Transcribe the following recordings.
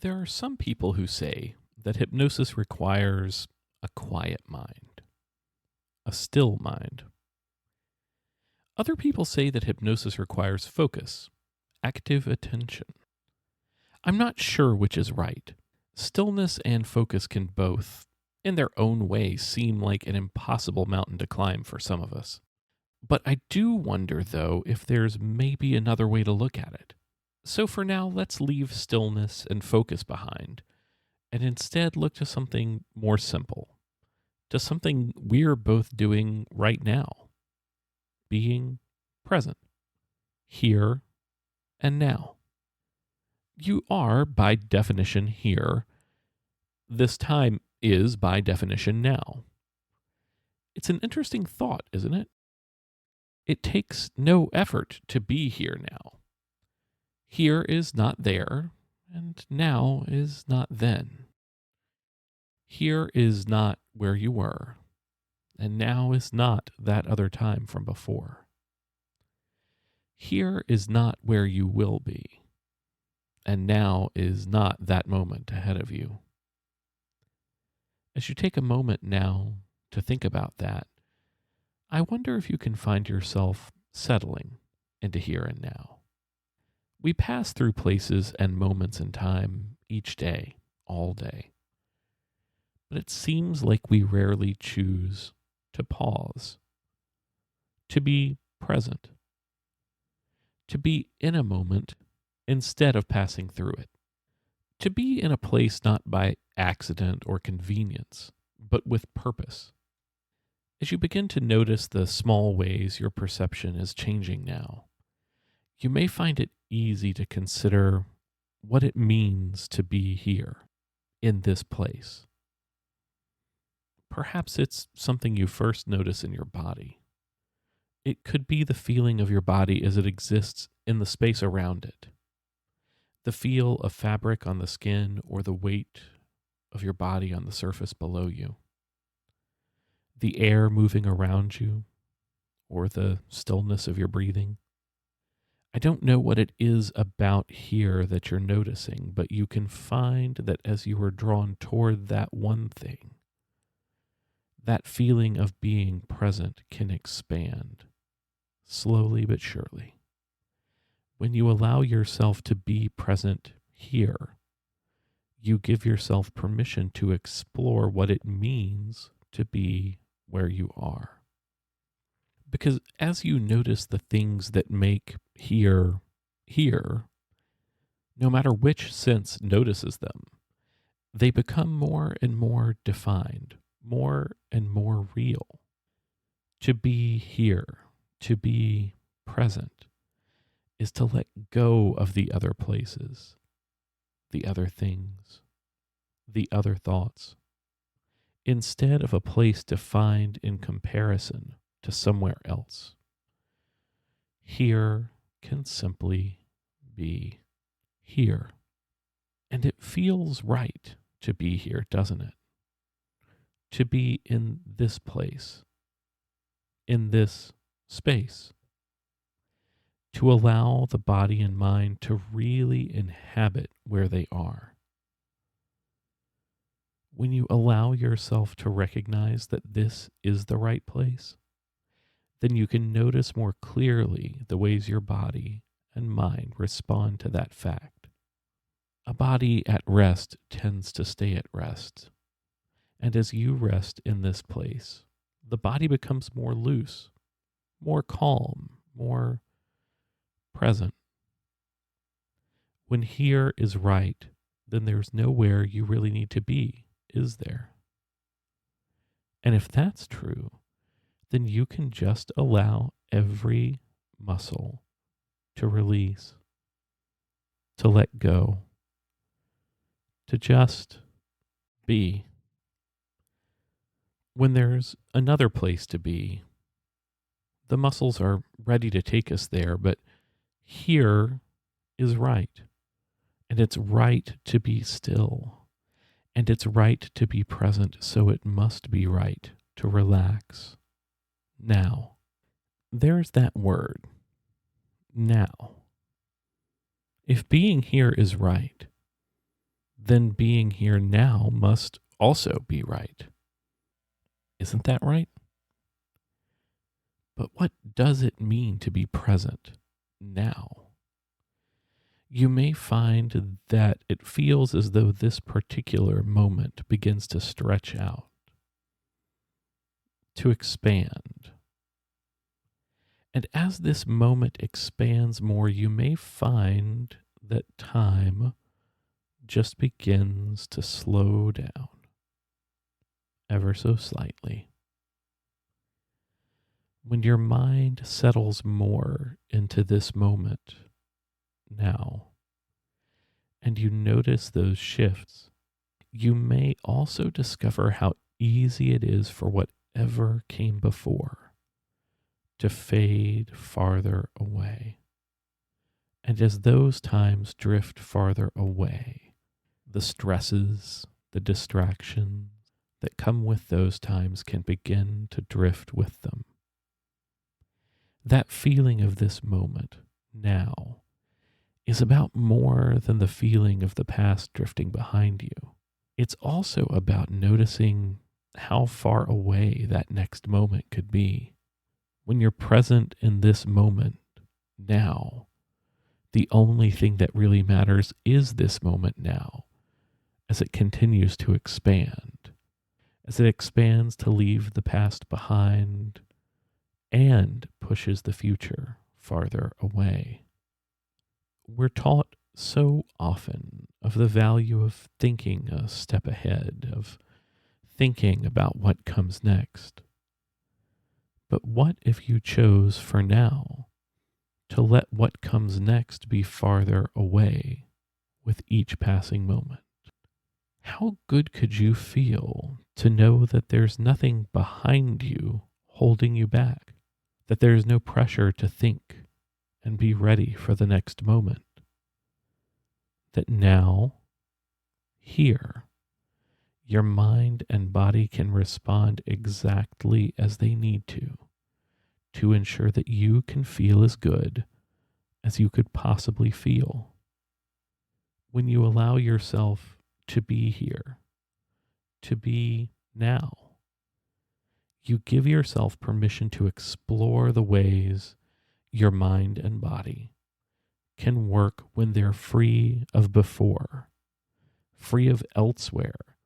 There are some people who say that hypnosis requires a quiet mind, a still mind. Other people say that hypnosis requires focus, active attention. I'm not sure which is right. Stillness and focus can both, in their own way, seem like an impossible mountain to climb for some of us. But I do wonder, though, if there's maybe another way to look at it. So for now, let's leave stillness and focus behind and instead look to something more simple, to something we're both doing right now, being present, here and now. You are, by definition, here. This time is, by definition, now. It's an interesting thought, isn't it? It takes no effort to be here now. Here is not there, and now is not then. Here is not where you were, and now is not that other time from before. Here is not where you will be, and now is not that moment ahead of you. As you take a moment now to think about that, I wonder if you can find yourself settling into here and now. We pass through places and moments in time each day, all day. But it seems like we rarely choose to pause, to be present, to be in a moment instead of passing through it, to be in a place not by accident or convenience, but with purpose. As you begin to notice the small ways your perception is changing now, you may find it easy to consider what it means to be here, in this place. Perhaps it's something you first notice in your body. It could be the feeling of your body as it exists in the space around it. The feel of fabric on the skin or the weight of your body on the surface below you. The air moving around you or the stillness of your breathing. I don't know what it is about here that you're noticing, but you can find that as you are drawn toward that one thing, that feeling of being present can expand, slowly but surely. When you allow yourself to be present here, you give yourself permission to explore what it means to be where you are. Because as you notice the things that make here, here, no matter which sense notices them, they become more and more defined, more and more real. To be here, to be present, is to let go of the other places, the other things, the other thoughts, instead of a place defined in comparison to somewhere else. Here can simply be here. And it feels right to be here, doesn't it? To be in this place, in this space. To allow the body and mind to really inhabit where they are. When you allow yourself to recognize that this is the right place, then you can notice more clearly the ways your body and mind respond to that fact. A body at rest tends to stay at rest. And as you rest in this place, the body becomes more loose, more calm, more present. When here is right, then there's nowhere you really need to be, is there? And if that's true, then you can just allow every muscle to release, to let go, to just be. When there's another place to be, the muscles are ready to take us there, but here is right. And it's right to be still. And it's right to be present, so it must be right to relax. Now, there's that word, now. If being here is right, then being here now must also be right. Isn't that right? But what does it mean to be present now? You may find that it feels as though this particular moment begins to stretch out, to expand. And as this moment expands more, you may find that time just begins to slow down ever so slightly. When your mind settles more into this moment now, and you notice those shifts, you may also discover how easy it is for whatever came before to fade farther away. And as those times drift farther away, the stresses, the distractions that come with those times can begin to drift with them. That feeling of this moment now is about more than the feeling of the past drifting behind you. It's also about noticing how far away that next moment could be. When you're present in this moment now, the only thing that really matters is this moment now, as it continues to expand, as it expands to leave the past behind and pushes the future farther away. We're taught so often of the value of thinking a step ahead, of thinking about what comes next. But what if you chose for now to let what comes next be farther away with each passing moment? How good could you feel to know that there's nothing behind you holding you back? That there's no pressure to think and be ready for the next moment? That now, here, your mind and body can respond exactly as they need to ensure that you can feel as good as you could possibly feel. When you allow yourself to be here, to be now, you give yourself permission to explore the ways your mind and body can work when they're free of before, free of elsewhere,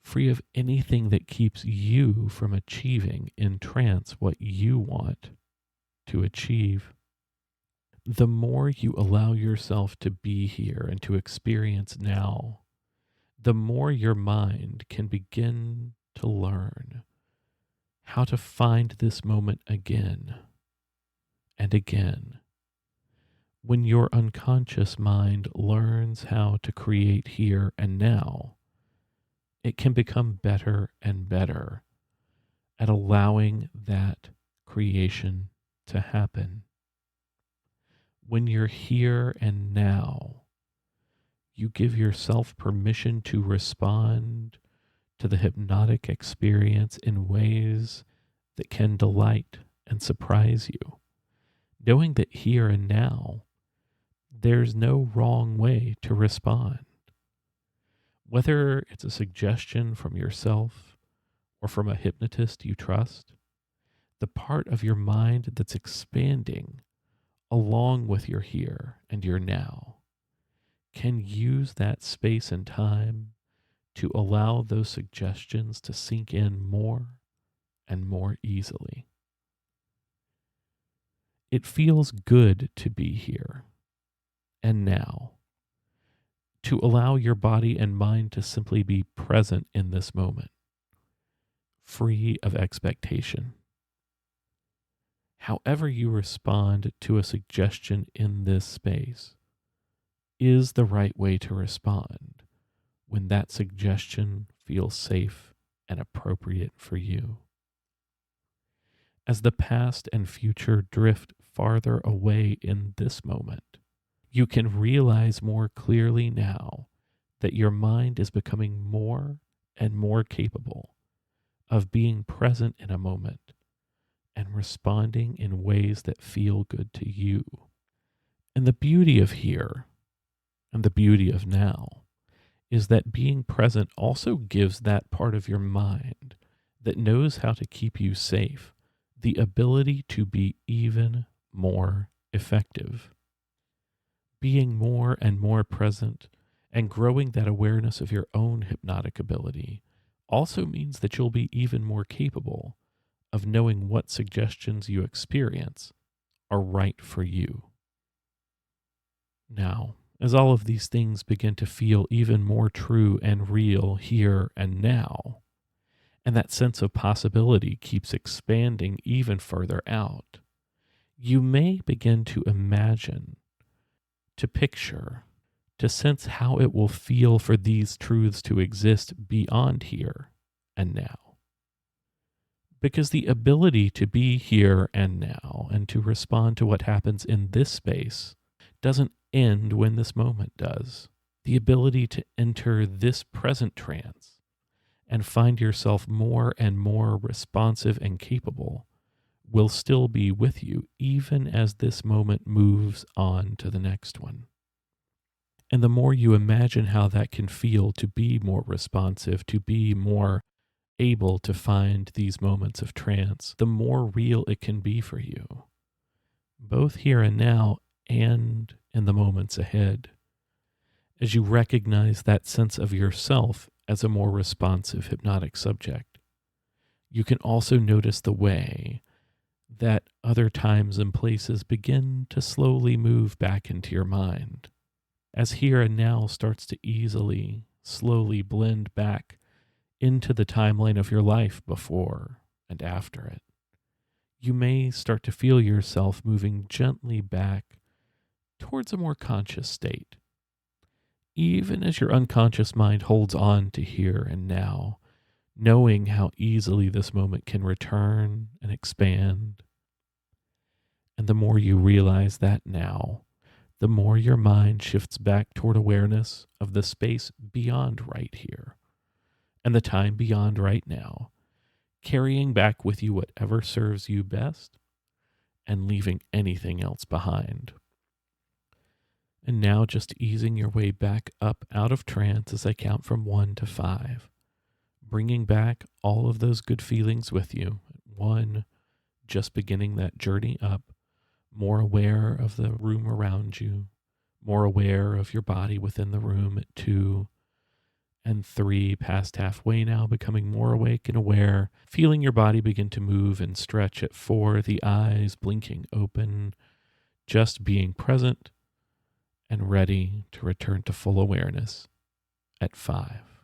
free of anything that keeps you from achieving in trance what you want to achieve. The more you allow yourself to be here and to experience now, the more your mind can begin to learn how to find this moment again and again. When your unconscious mind learns how to create here and now, it can become better and better at allowing that creation to happen. When you're here and now, you give yourself permission to respond to the hypnotic experience in ways that can delight and surprise you, knowing that here and now, there's no wrong way to respond. Whether it's a suggestion from yourself or from a hypnotist you trust, the part of your mind that's expanding along with your here and your now can use that space and time to allow those suggestions to sink in more and more easily. It feels good to be here and now, to allow your body and mind to simply be present in this moment, free of expectation. However you respond to a suggestion in this space is the right way to respond when that suggestion feels safe and appropriate for you. As the past and future drift farther away in this moment, you can realize more clearly now that your mind is becoming more and more capable of being present in a moment and responding in ways that feel good to you. And the beauty of here and the beauty of now is that being present also gives that part of your mind that knows how to keep you safe the ability to be even more effective. Being more and more present and growing that awareness of your own hypnotic ability also means that you'll be even more capable of knowing what suggestions you experience are right for you. Now, as all of these things begin to feel even more true and real here and now, and that sense of possibility keeps expanding even further out, you may begin to imagine, to picture, to sense how it will feel for these truths to exist beyond here and now. Because the ability to be here and now and to respond to what happens in this space doesn't end when this moment does. The ability to enter this present trance and find yourself more and more responsive and capable will still be with you even as this moment moves on to the next one. And the more you imagine how that can feel to be more responsive, to be more able to find these moments of trance, the more real it can be for you, both here and now and in the moments ahead, as you recognize that sense of yourself as a more responsive hypnotic subject. You can also notice the way that other times and places begin to slowly move back into your mind, as here and now starts to easily, slowly blend back into the timeline of your life before and after it. You may start to feel yourself moving gently back towards a more conscious state, even as your unconscious mind holds on to here and now, knowing how easily this moment can return and expand. And the more you realize that now, the more your mind shifts back toward awareness of the space beyond right here and the time beyond right now, carrying back with you whatever serves you best and leaving anything else behind. And now just easing your way back up out of trance as I count from 1 to 5, bringing back all of those good feelings with you. 1, just beginning that journey up, more aware of the room around you, more aware of your body within the room at 2, and 3, past halfway now, becoming more awake and aware, feeling your body begin to move and stretch at 4, the eyes blinking open, just being present and ready to return to full awareness at 5.